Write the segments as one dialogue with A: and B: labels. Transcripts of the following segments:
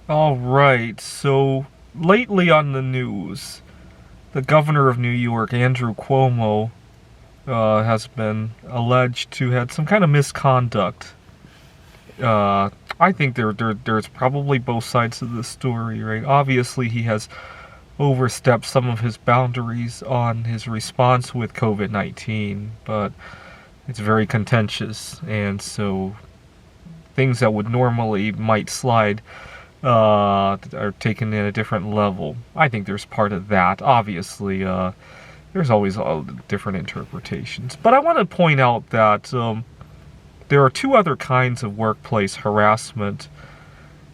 A: All right, so lately on the news, the governor of New York, Andrew Cuomo, has been alleged to have some kind of misconduct. I think there's probably both sides of the story, right? Obviously, he has overstepped some of his boundaries on his response with COVID-19, but it's very contentious, and so things that would normally might slide are taken at a different level. I think there's part of that. Obviously, there's always different interpretations. But I want to point out that there are two other kinds of workplace harassment.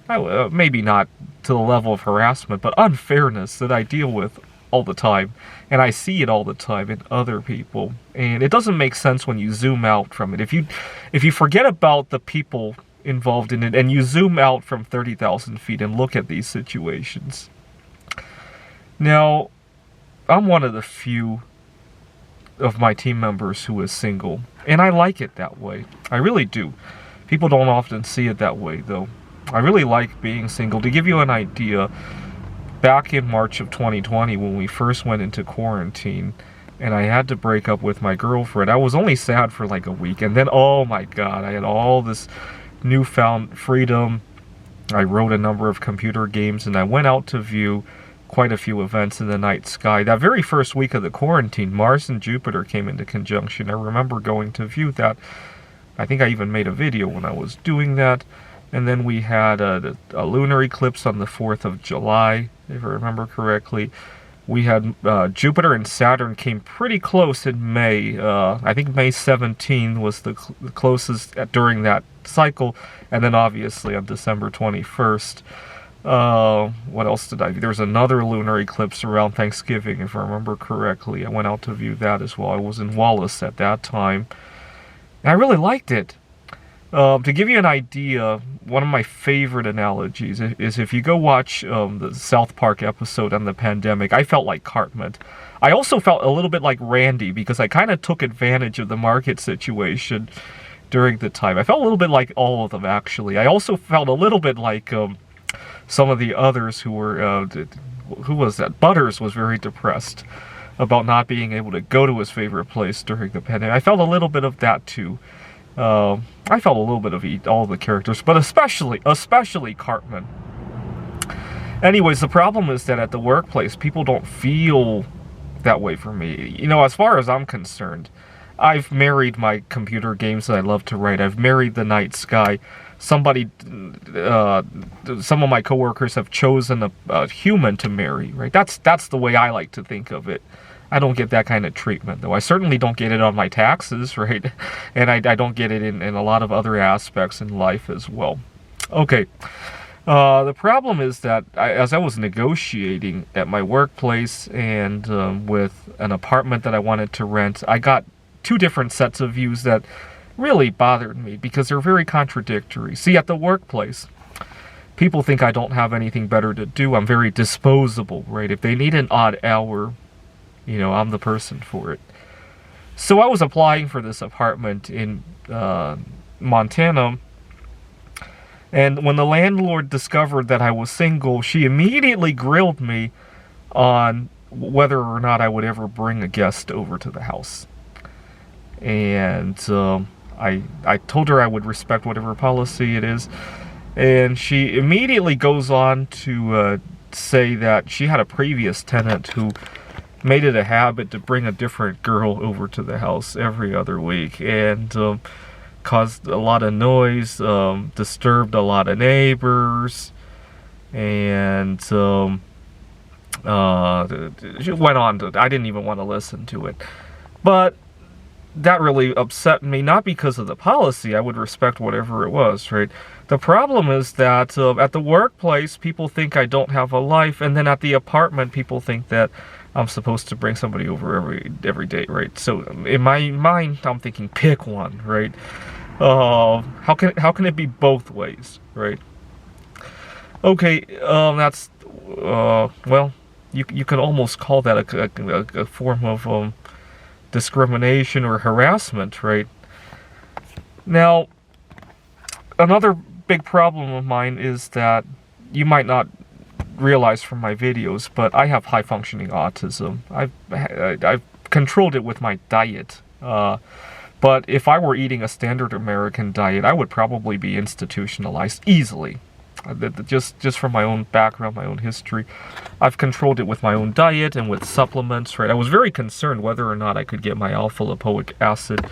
A: Maybe not to the level of harassment, but unfairness that I deal with all the time. And I see it all the time in other people. And it doesn't make sense when you zoom out from it. If you forget about the people involved in it and you zoom out from 30,000 feet and look at these situations. Now, I'm one of the few of my team members who is single, and I like it that way. I really do. People don't often see it that way, though. I really like being single. To give you an idea, back in March of 2020, when we first went into quarantine, and I had to break up with my girlfriend, I was only sad for like a week, and then, oh my god, I had all this newfound freedom. I wrote a number of computer games, and I went out to view quite a few events in the night sky. That very first week of the quarantine, Mars and Jupiter came into conjunction. I remember going to view that. I think I even made a video when I was doing that. And then we had a lunar eclipse on the 4th of July, if I remember correctly. We had Jupiter and Saturn came pretty close in May. I think May 17 was the closest during that cycle. And then obviously on December 21st. What else did I view? There was another lunar eclipse around Thanksgiving, if I remember correctly. I went out to view that as well. I was in Wallace at that time. And I really liked it. To give you an idea, one of my favorite analogies is if you go watch the South Park episode on the pandemic, I felt like Cartman. I also felt a little bit like Randy because I kind of took advantage of the market situation during the time. I felt a little bit like all of them, actually. I also felt a little bit like some of the others who were, who was that? Butters was very depressed about not being able to go to his favorite place during the pandemic. I felt a little bit of that too. I felt a little bit of all the characters, but especially Cartman. Anyways, the problem is that at the workplace, people don't feel that way for me. You know, as far as I'm concerned, I've married my computer games that I love to write. I've married the night sky. Some of my coworkers have chosen a human to marry, right? That's the way I like to think of it. I don't get that kind of treatment, though. I certainly don't get it on my taxes, right? And I don't get it in a lot of other aspects in life as well. Okay. The problem is that as I was negotiating at my workplace and with an apartment that I wanted to rent, I got two different sets of views that really bothered me because they're very contradictory. See, at the workplace, people think I don't have anything better to do. I'm very disposable, right? If they need an odd hour, you know, I'm the person for it. So I was applying for this apartment in Montana, and when the landlord discovered that I was single, she immediately grilled me on whether or not I would ever bring a guest over to the house. And I told her I would respect whatever policy it is, and she immediately goes on to say that she had a previous tenant who made it a habit to bring a different girl over to the house every other week, and caused a lot of noise, disturbed a lot of neighbors, and she went on to, I didn't even want to listen to it. But that really upset me, not because of the policy. I would respect whatever it was, right? The problem is that at the workplace, people think I don't have a life, and then at the apartment, people think that I'm supposed to bring somebody over every day, right? So in my mind, I'm thinking, pick one, right? How can it be both ways, right? Okay, that's well, you could almost call that a form of discrimination or harassment, right? Now, another big problem of mine is that you might not realize from my videos, but I have high-functioning autism. I've controlled it with my diet. But if I were eating a standard American diet, I would probably be institutionalized easily. Just from my own background, my own history, I've controlled it with my own diet and with supplements, right? I was very concerned whether or not I could get my alpha-lipoic acid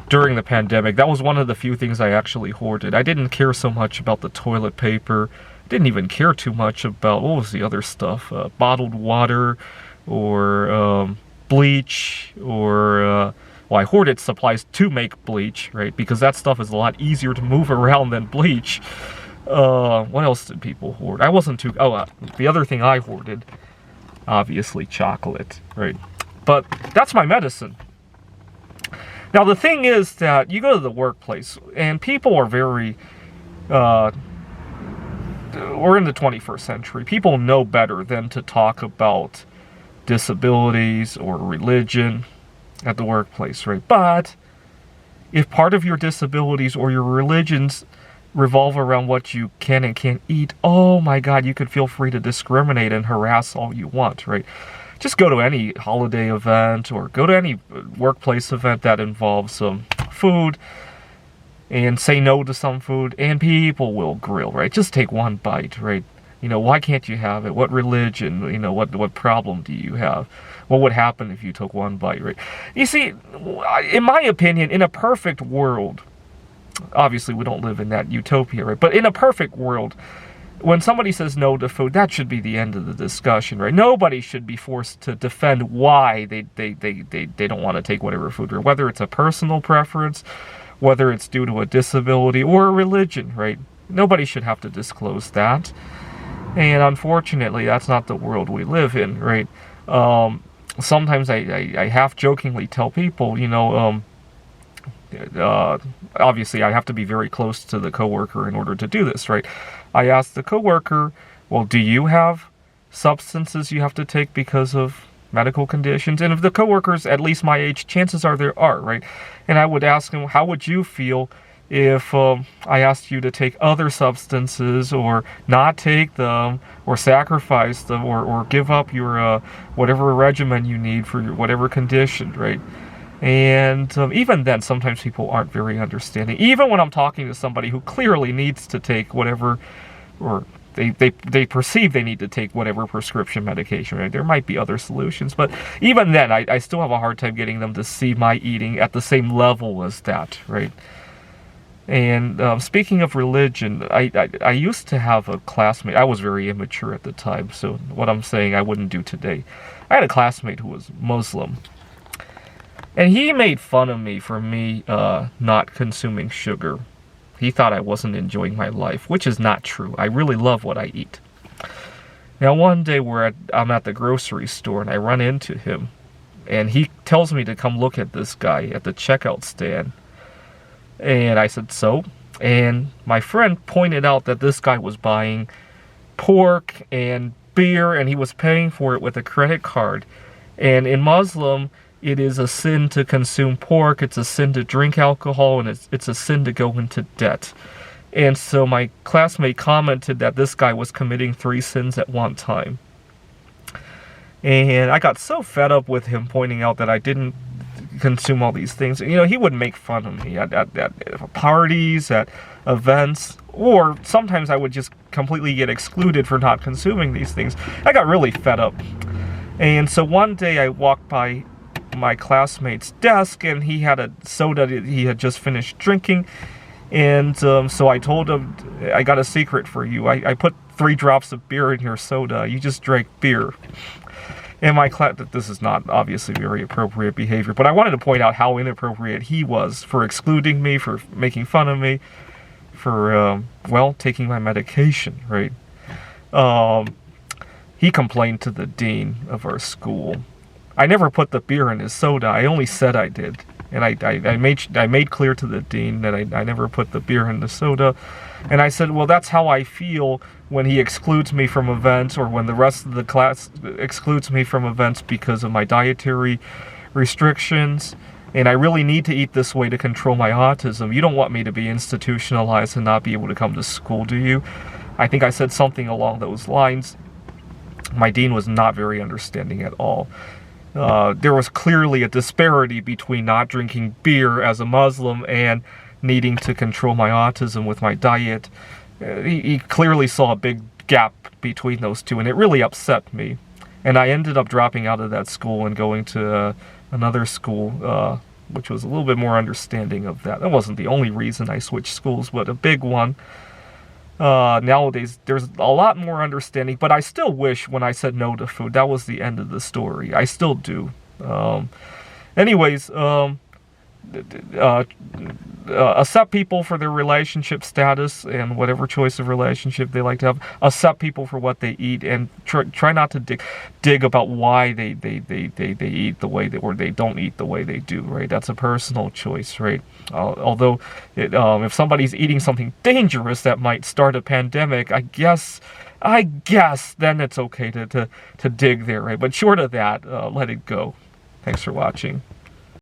A: during the pandemic. That was one of the few things I actually hoarded. I didn't care so much about the toilet paper. Didn't even care too much about, what was the other stuff? Bottled water, or bleach, or well, I hoarded supplies to make bleach, right? Because that stuff is a lot easier to move around than bleach. What else did people hoard? I wasn't too... the other thing I hoarded, obviously chocolate, right? But that's my medicine. Now, the thing is that you go to the workplace, and people are very... we're in the 21st century. People know better than to talk about disabilities or religion at the workplace, right? But if part of your disabilities or your religions revolve around what you can and can't eat, oh my God, you could feel free to discriminate and harass all you want, right? Just go to any holiday event or go to any workplace event that involves some food and say no to some food, and people will grill, right? Just take one bite, right? You know, why can't you have it? What religion? You know, what problem do you have? What would happen if you took one bite, right? You see, in my opinion, in a perfect world, obviously we don't live in that utopia, right? But in a perfect world, when somebody says no to food, that should be the end of the discussion, right? Nobody should be forced to defend why they don't want to take whatever food, or whether it's a personal preference, whether it's due to a disability or a religion, right? Nobody should have to disclose that. And unfortunately, that's not the world we live in, right? Sometimes I half-jokingly tell people, you know, obviously I have to be very close to the coworker in order to do this, right? I ask the coworker, well, do you have substances you have to take because of medical conditions? And if the coworker's at least my age, chances are there are, right? And I would ask him, how would you feel if I asked you to take other substances, or not take them, or sacrifice them, or give up your whatever regimen you need for your whatever condition, right? And even then, sometimes people aren't very understanding. Even when I'm talking to somebody who clearly needs to take whatever, or they perceive they need to take whatever prescription medication, right? There might be other solutions, but even then, I still have a hard time getting them to see my eating at the same level as that, right? And speaking of religion, I used to have a classmate. I was very immature at the time, so what I'm saying I wouldn't do today. I had a classmate who was Muslim, and he made fun of me for me not consuming sugar. He thought I wasn't enjoying my life, which is not true. I really love what I eat. Now, one day I'm at the grocery store, and I run into him, and he tells me to come look at this guy at the checkout stand. And I said, so? And my friend pointed out that this guy was buying pork and beer, and he was paying for it with a credit card. And in Muslim, it is a sin to consume pork, it's a sin to drink alcohol, and it's a sin to go into debt. And so my classmate commented that this guy was committing 3 sins at one time. And I got so fed up with him pointing out that I didn't consume all these things. You know, he would make fun of me at parties, at events, or sometimes I would just completely get excluded for not consuming these things. I got really fed up. And so one day I walked by my classmate's desk, and he had a soda that he had just finished drinking. And so I told him, I got a secret for you. I put 3 drops of beer in your soda. You just drank beer. And my class, this is not obviously very appropriate behavior, but I wanted to point out how inappropriate he was for excluding me, for making fun of me, for, well, taking my medication, right? He complained to the dean of our school. I never put the beer in his soda. I only said I did. And I made clear to the dean that I never put the beer in the soda. And I said, well, that's how I feel when he excludes me from events, or when the rest of the class excludes me from events because of my dietary restrictions. And I really need to eat this way to control my autism. You don't want me to be institutionalized and not be able to come to school, do you? I think I said something along those lines. My dean was not very understanding at all. There was clearly a disparity between not drinking beer as a Muslim and needing to control my autism with my diet. He clearly saw a big gap between those two, and it really upset me. And I ended up dropping out of that school and going to another school, which was a little bit more understanding of that. That wasn't the only reason I switched schools, but a big one. Nowadays, there's a lot more understanding, but I still wish when I said no to food, that was the end of the story. I still do. Anyways, accept people for their relationship status and whatever choice of relationship they like to have. Accept people for what they eat, and try not to dig about why they eat the way or they don't eat the way they do, right? That's a personal choice, right? Although if somebody's eating something dangerous that might start a pandemic, I guess then it's okay to dig there, right? But short of that, let it go. Thanks for watching.